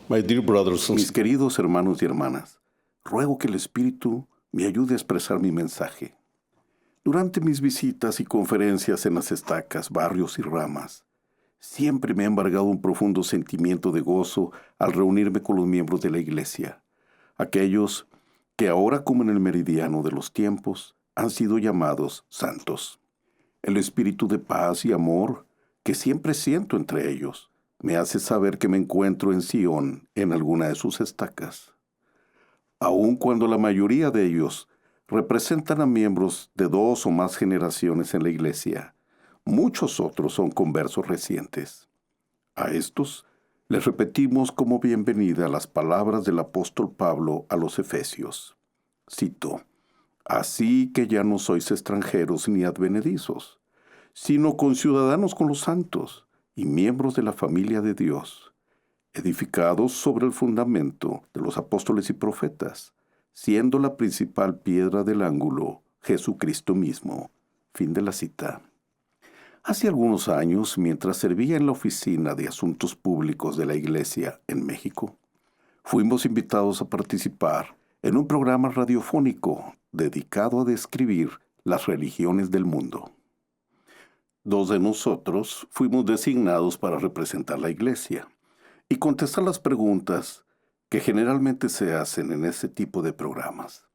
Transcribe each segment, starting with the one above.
My dear brothers and Mis queridos hermanos y hermanas, ruego que el Espíritu me ayude a expresar mi mensaje. Durante mis visitas y conferencias en las estacas, barrios y ramas, siempre me ha embargado un profundo sentimiento de gozo al reunirme con los miembros de la Iglesia, aquellos que ahora como en el meridiano de los tiempos han sido llamados santos. El espíritu de paz y amor que siempre siento entre ellos me hace saber que me encuentro en Sion, en alguna de sus estacas. Aun cuando la mayoría de ellos representan a miembros de 2 o más generaciones en la iglesia, muchos otros son conversos recientes. A estos les repetimos como bienvenida las palabras del apóstol Pablo a los Efesios. Cito: Así que ya no sois extranjeros ni advenedizos, sino conciudadanos con los santos y miembros de la familia de Dios, edificados sobre el fundamento de los apóstoles y profetas, siendo la principal piedra del ángulo Jesucristo mismo. Fin de la cita. Hace algunos años, mientras servía en la oficina de Asuntos Públicos de la Iglesia en México, fuimos invitados a participar en un programa radiofónico dedicado a describir las religiones del mundo. 2 de nosotros fuimos designados para representar la Iglesia y contestar las preguntas que generalmente se hacen en ese tipo de programas.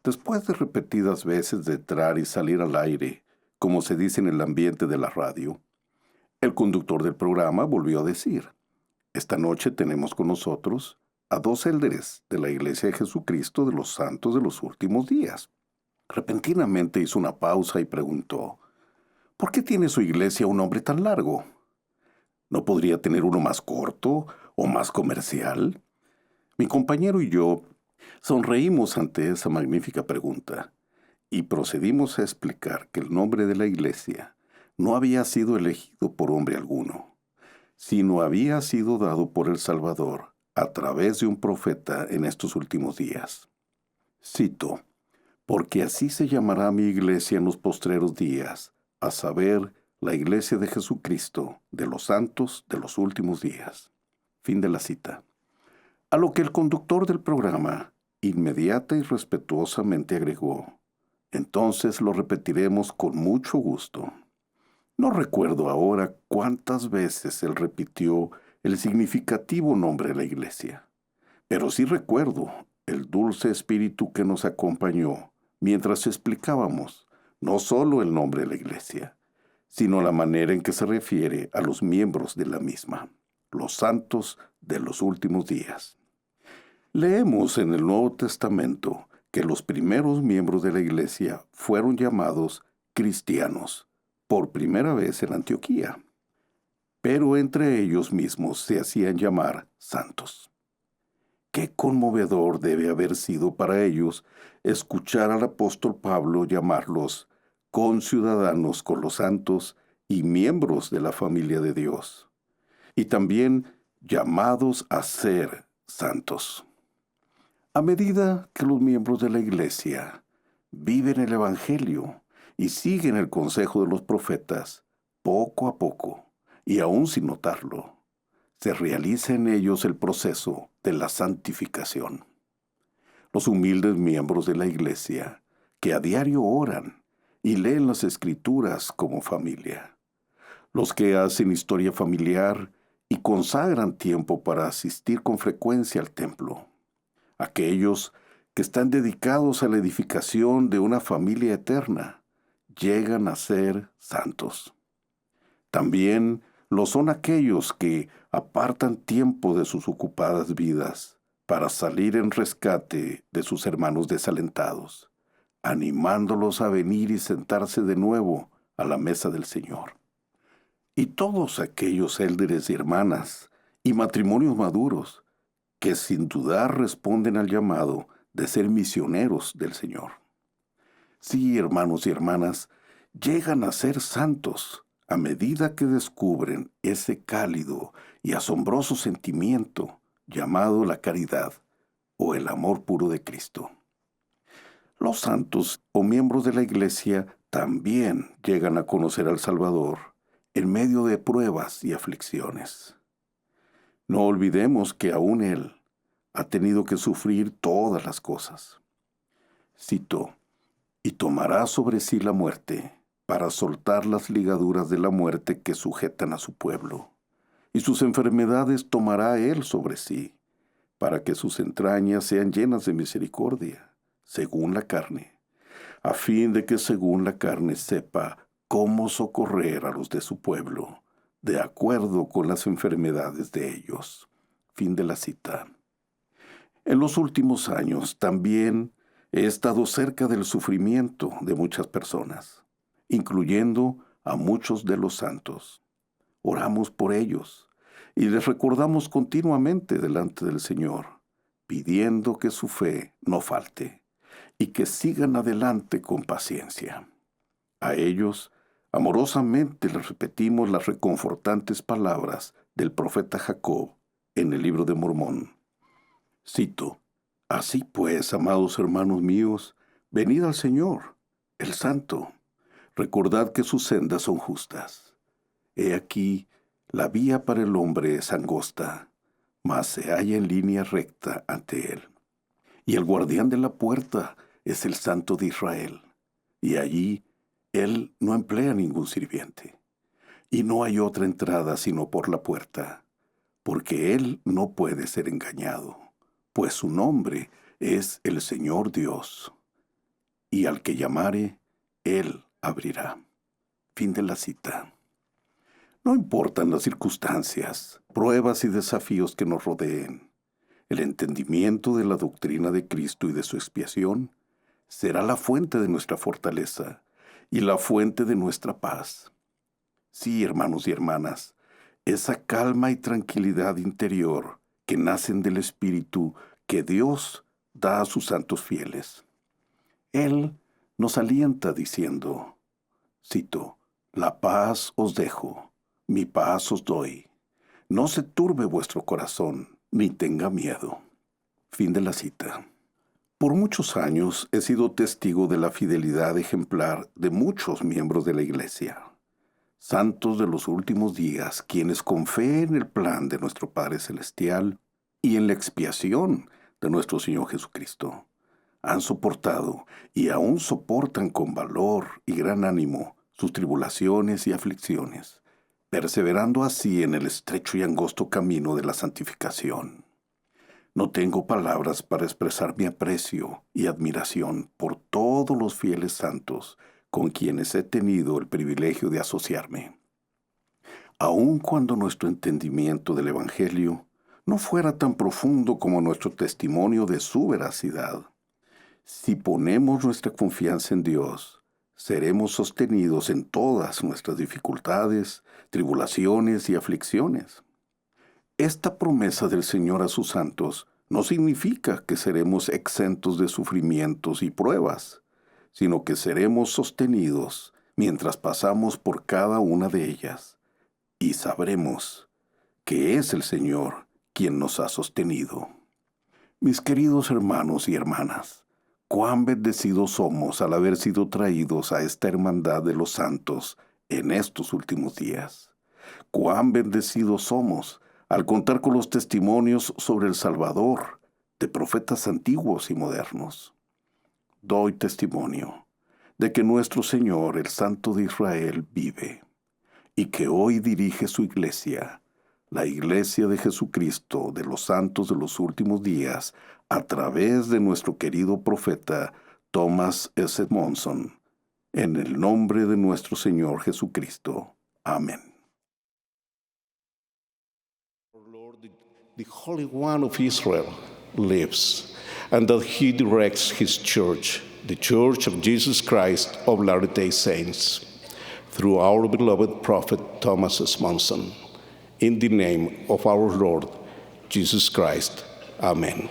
Después de repetidas veces de entrar y salir al aire, como se dice en el ambiente de la radio, el conductor del programa volvió a decir: esta noche tenemos con nosotros a 2 élderes de la Iglesia de Jesucristo de los Santos de los Últimos Días. Repentinamente hizo una pausa y preguntó: ¿por qué tiene su iglesia un nombre tan largo? ¿No podría tener uno más corto o más comercial? Mi compañero y yo sonreímos ante esa magnífica pregunta y procedimos a explicar que el nombre de la iglesia no había sido elegido por hombre alguno, sino había sido dado por el Salvador a través de un profeta en estos últimos días. Cito: porque así se llamará mi iglesia en los postreros días, a saber, la Iglesia de Jesucristo, de los santos de los últimos días. Fin de la cita. A lo que el conductor del programa inmediata y respetuosamente agregó: entonces lo repetiremos con mucho gusto. No recuerdo ahora cuántas veces él repitió el significativo nombre de la iglesia, pero sí recuerdo el dulce espíritu que nos acompañó mientras explicábamos no solo el nombre de la iglesia, sino la manera en que se refiere a los miembros de la misma, los santos de los últimos días. Leemos en el Nuevo Testamento que los primeros miembros de la iglesia fueron llamados cristianos, por primera vez en Antioquía, pero entre ellos mismos se hacían llamar santos. Qué conmovedor debe haber sido para ellos escuchar al apóstol Pablo llamarlos conciudadanos con los santos y miembros de la familia de Dios, y también llamados a ser santos. A medida que los miembros de la iglesia viven el Evangelio y siguen el consejo de los profetas, poco a poco, y aún sin notarlo, se realiza en ellos el proceso de la santificación. Los humildes miembros de la iglesia, que a diario oran y leen las Escrituras como familia. Los que hacen historia familiar y consagran tiempo para asistir con frecuencia al templo. Aquellos que están dedicados a la edificación de una familia eterna, llegan a ser santos. También lo son aquellos que apartan tiempo de sus ocupadas vidas para salir en rescate de sus hermanos desalentados, animándolos a venir y sentarse de nuevo a la mesa del Señor. Y todos aquellos élderes y hermanas y matrimonios maduros que sin dudar responden al llamado de ser misioneros del Señor. Sí, hermanos y hermanas, llegan a ser santos a medida que descubren ese cálido y asombroso sentimiento llamado la caridad o el amor puro de Cristo. Los santos o miembros de la iglesia también llegan a conocer al Salvador en medio de pruebas y aflicciones. No olvidemos que aún Él ha tenido que sufrir todas las cosas. Cito, y tomará sobre sí la muerte para soltar las ligaduras de la muerte que sujetan a su pueblo. Y sus enfermedades tomará Él sobre sí, para que sus entrañas sean llenas de misericordia, según la carne, a fin de que según la carne sepa cómo socorrer a los de su pueblo, de acuerdo con las enfermedades de ellos. Fin de la cita. En los últimos años también he estado cerca del sufrimiento de muchas personas, incluyendo a muchos de los santos. Oramos por ellos y les recordamos continuamente delante del Señor, pidiendo que su fe no falte y que sigan adelante con paciencia. A ellos, amorosamente les repetimos las reconfortantes palabras del profeta Jacob en el libro de Mormón. Cito, así pues, amados hermanos míos, venid al Señor, el Santo. Recordad que sus sendas son justas. He aquí, la vía para el hombre es angosta, mas se halla en línea recta ante él. Y el guardián de la puerta es el Santo de Israel, y allí él no emplea ningún sirviente. Y no hay otra entrada sino por la puerta, porque él no puede ser engañado, pues su nombre es el Señor Dios. Y al que llamare, él abrirá. Fin de la cita. No importan las circunstancias, pruebas y desafíos que nos rodeen. El entendimiento de la doctrina de Cristo y de su expiación será la fuente de nuestra fortaleza y la fuente de nuestra paz. Sí, hermanos y hermanas, esa calma y tranquilidad interior que nacen del Espíritu que Dios da a sus santos fieles. Él nos alienta diciendo, cito, la paz os dejo, mi paz os doy. No se turbe vuestro corazón, ni tenga miedo. Fin de la cita. Por muchos años he sido testigo de la fidelidad ejemplar de muchos miembros de la Iglesia, santos de los últimos días, quienes con fe en el plan de nuestro Padre Celestial y en la expiación de nuestro Señor Jesucristo, han soportado y aún soportan con valor y gran ánimo sus tribulaciones y aflicciones, perseverando así en el estrecho y angosto camino de la santificación. No tengo palabras para expresar mi aprecio y admiración por todos los fieles santos con quienes he tenido el privilegio de asociarme. Aun cuando nuestro entendimiento del Evangelio no fuera tan profundo como nuestro testimonio de su veracidad, si ponemos nuestra confianza en Dios, seremos sostenidos en todas nuestras dificultades, tribulaciones y aflicciones. Esta promesa del Señor a sus santos no significa que seremos exentos de sufrimientos y pruebas, sino que seremos sostenidos mientras pasamos por cada una de ellas, y sabremos que es el Señor quien nos ha sostenido. Mis queridos hermanos y hermanas, cuán bendecidos somos al haber sido traídos a esta hermandad de los santos en estos últimos días. Cuán bendecidos somos al contar con los testimonios sobre el Salvador de profetas antiguos y modernos. Doy testimonio de que nuestro Señor, el Santo de Israel, vive y que hoy dirige su iglesia, la iglesia de Jesucristo de los santos de los últimos días, a través de nuestro querido profeta Thomas S. Monson, en el nombre de nuestro Señor Jesucristo. Amén. Lord, the Holy One of Israel, lives, and that he directs his church, the Church of Jesus Christ of Latter-day Saints, through our beloved prophet Thomas S. Monson. In the name of our Lord Jesus Christ. Amen.